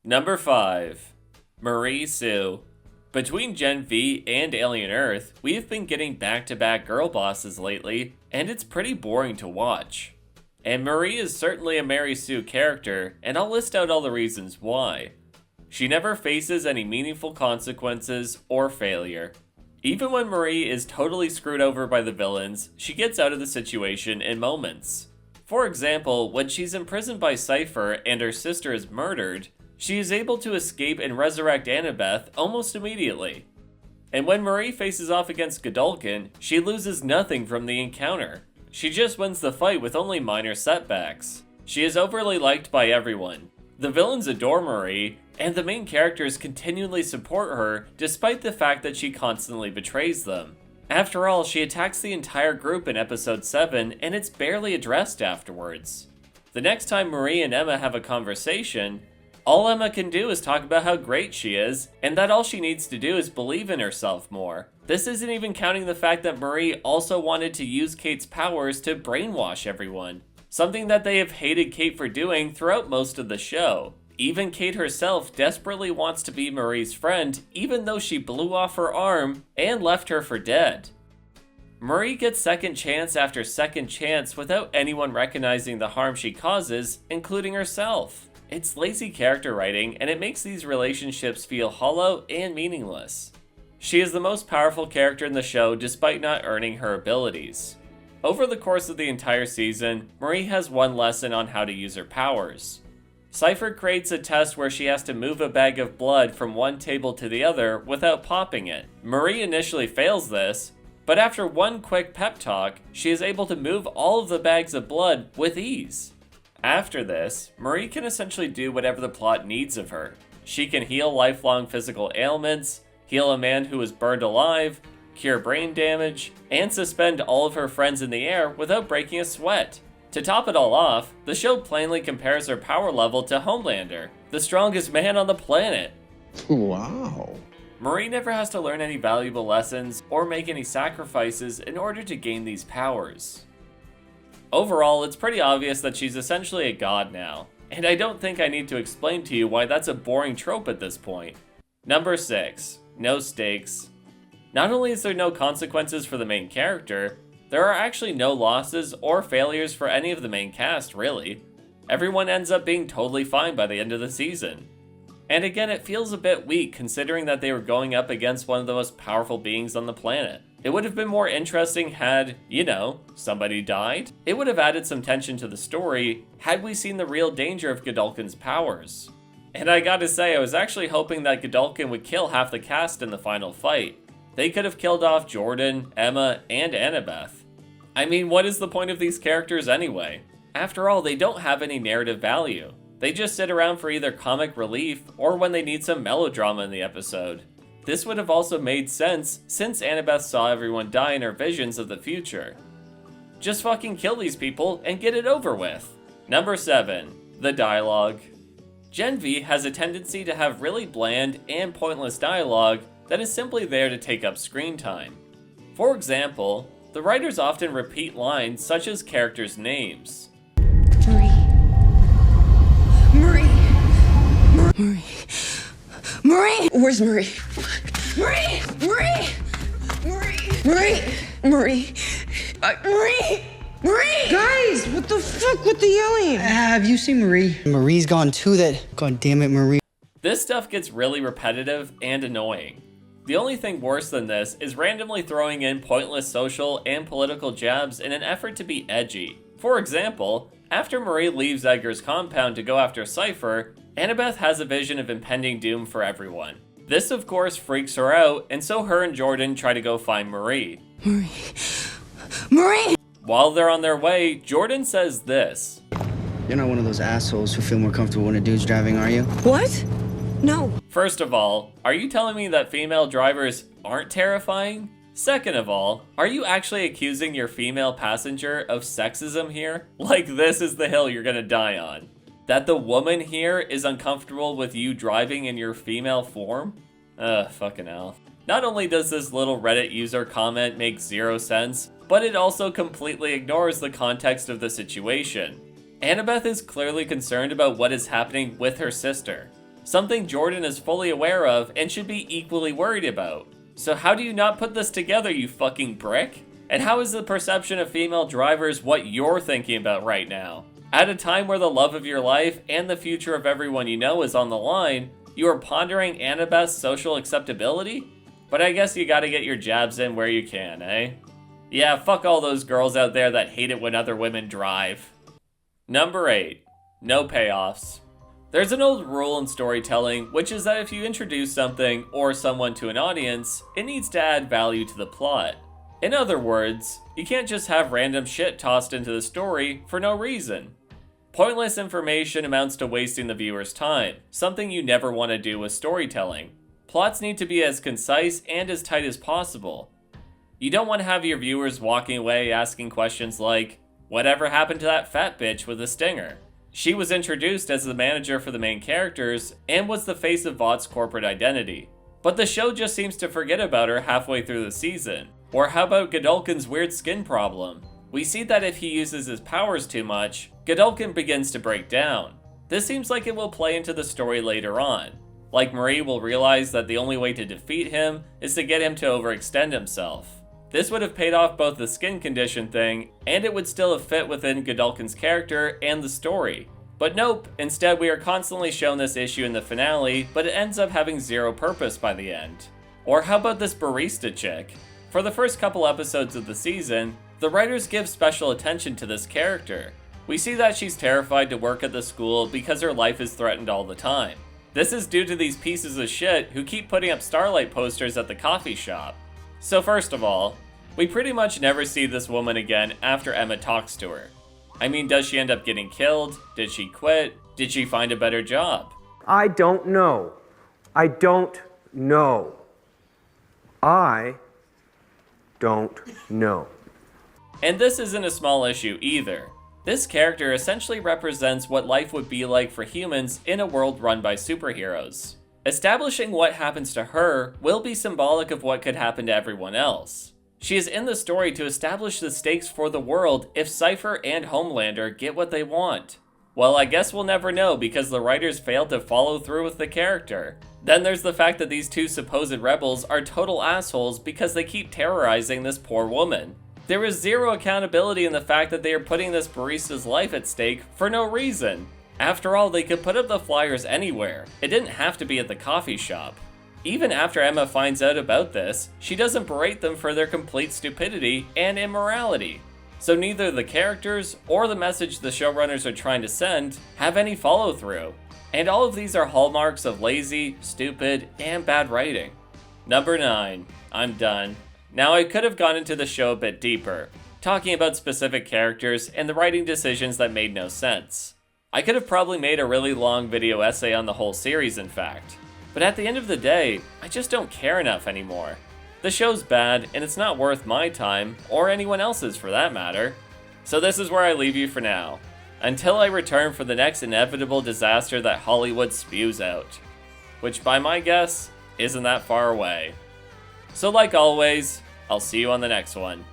Number 5. Marie Sue. Between Gen V and Alien Earth, we've been getting back-to-back girl bosses lately, and it's pretty boring to watch. And Marie is certainly a Mary Sue character, and I'll list out all the reasons why. She never faces any meaningful consequences or failure. Even when Marie is totally screwed over by the villains, she gets out of the situation in moments. For example, when she's imprisoned by Cypher and her sister is murdered, she is able to escape and resurrect Annabeth almost immediately. And when Marie faces off against Godolkin, she loses nothing from the encounter. She just wins the fight with only minor setbacks. She is overly liked by everyone. The villains adore Marie, and the main characters continually support her despite the fact that she constantly betrays them. After all, she attacks the entire group in episode 7, and it's barely addressed afterwards. The next time Marie and Emma have a conversation, all Emma can do is talk about how great she is, and that all she needs to do is believe in herself more. This isn't even counting the fact that Marie also wanted to use Kate's powers to brainwash everyone, something that they have hated Kate for doing throughout most of the show. Even Kate herself desperately wants to be Marie's friend, even though she blew off her arm and left her for dead. Marie gets second chance after second chance without anyone recognizing the harm she causes, including herself. It's lazy character writing, and it makes these relationships feel hollow and meaningless. She is the most powerful character in the show despite not earning her abilities. Over the course of the entire season, Marie has one lesson on how to use her powers. Cypher creates a test where she has to move a bag of blood from one table to the other without popping it. Marie initially fails this, but after one quick pep talk, she is able to move all of the bags of blood with ease. After this, Marie can essentially do whatever the plot needs of her. She can heal lifelong physical ailments, heal a man who was burned alive, cure brain damage, and suspend all of her friends in the air without breaking a sweat. To top it all off, the show plainly compares her power level to Homelander, the strongest man on the planet. Wow. Marie never has to learn any valuable lessons or make any sacrifices in order to gain these powers. Overall, it's pretty obvious that she's essentially a god now, and I don't think I need to explain to you why that's a boring trope at this point. Number 6. No stakes. Not only is there no consequences for the main character, there are actually no losses or failures for any of the main cast, really. Everyone ends up being totally fine by the end of the season. And again, it feels a bit weak considering that they were going up against one of the most powerful beings on the planet. It would have been more interesting had, somebody died. It would have added some tension to the story had we seen the real danger of Godolkin's powers. And I gotta say, I was actually hoping that Godolkin would kill half the cast in the final fight. They could have killed off Jordan, Emma, and Annabeth. I mean, what is the point of these characters anyway? After all, they don't have any narrative value. They just sit around for either comic relief or when they need some melodrama in the episode. This would have also made sense since Annabeth saw everyone die in her visions of the future. Just fucking kill these people and get it over with. Number 7. The dialogue. Gen V has a tendency to have really bland and pointless dialogue that is simply there to take up screen time. For example, the writers often repeat lines such as characters' names. Marie. Marie. Marie. Marie. Where's Marie? Marie. Marie. Marie. Marie. Marie. Marie. Marie. Guys, what the fuck with the yelling? Have you seen Marie? Marie's gone too. God damn it, Marie. This stuff gets really repetitive and annoying. The only thing worse than this is randomly throwing in pointless social and political jabs in an effort to be edgy. For example, after Marie leaves Edgar's compound to go after Cypher, Annabeth has a vision of impending doom for everyone. This of course freaks her out, and so her and Jordan try to go find Marie. Marie. Marie. While they're on their way, Jordan says this. You're not one of those assholes who feel more comfortable when a dude's driving, are you? What? No. First of all, are you telling me that female drivers aren't terrifying? Second of all, are you actually accusing your female passenger of sexism here? Like this is the hill you're gonna die on. That the woman here is uncomfortable with you driving in your female form? Fucking hell. Not only does this little Reddit user comment make zero sense, but it also completely ignores the context of the situation. Annabeth is clearly concerned about what is happening with her sister. something Jordan is fully aware of and should be equally worried about. So how do you not put this together, you fucking prick? And how is the perception of female drivers what you're thinking about right now? At a time where the love of your life and the future of everyone you know is on the line, you are pondering Annabeth's social acceptability? But I guess you gotta get your jabs in where you can, eh? Yeah, fuck all those girls out there that hate it when other women drive. Number 8. No payoffs. There's an old rule in storytelling, which is that if you introduce something or someone to an audience, it needs to add value to the plot. In other words, you can't just have random shit tossed into the story for no reason. Pointless information amounts to wasting the viewer's time, something you never want to do with storytelling. Plots need to be as concise and as tight as possible. You don't want to have your viewers walking away asking questions like, whatever happened to that fat bitch with a stinger? She was introduced as the manager for the main characters and was the face of Vought's corporate identity. But the show just seems to forget about her halfway through the season. Or how about Godolkin's weird skin problem? We see that if he uses his powers too much, Godolkin begins to break down. This seems like it will play into the story later on. Like Marie will realize that the only way to defeat him is to get him to overextend himself. This would have paid off both the skin condition thing, and it would still have fit within Godolkin's character and the story. But nope, instead we are constantly shown this issue in the finale, but it ends up having zero purpose by the end. Or how about this barista chick? For the first couple episodes of the season, the writers give special attention to this character. We see that she's terrified to work at the school because her life is threatened all the time. This is due to these pieces of shit who keep putting up Starlight posters at the coffee shop. So first of all, we pretty much never see this woman again after Emma talks to her. I mean, does she end up getting killed? Did she quit? Did she find a better job? I don't know. I don't know. I don't know. And this isn't a small issue either. This character essentially represents what life would be like for humans in a world run by superheroes. Establishing what happens to her will be symbolic of what could happen to everyone else. She is in the story to establish the stakes for the world if Cypher and Homelander get what they want. Well, I guess we'll never know because the writers failed to follow through with the character. Then there's the fact that these two supposed rebels are total assholes because they keep terrorizing this poor woman. There is zero accountability in the fact that they are putting this barista's life at stake for no reason. After all, they could put up the flyers anywhere. It didn't have to be at the coffee shop. Even after Emma finds out about this, she doesn't berate them for their complete stupidity and immorality. So neither the characters or the message the showrunners are trying to send have any follow through. And all of these are hallmarks of lazy, stupid, and bad writing. Number 9. I'm done. Now I could have gone into the show a bit deeper, talking about specific characters and the writing decisions that made no sense. I could have probably made a really long video essay on the whole series, in fact. But at the end of the day, I just don't care enough anymore. The show's bad, and it's not worth my time, or anyone else's for that matter. So this is where I leave you for now, until I return for the next inevitable disaster that Hollywood spews out. Which by my guess, isn't that far away. So like always, I'll see you on the next one.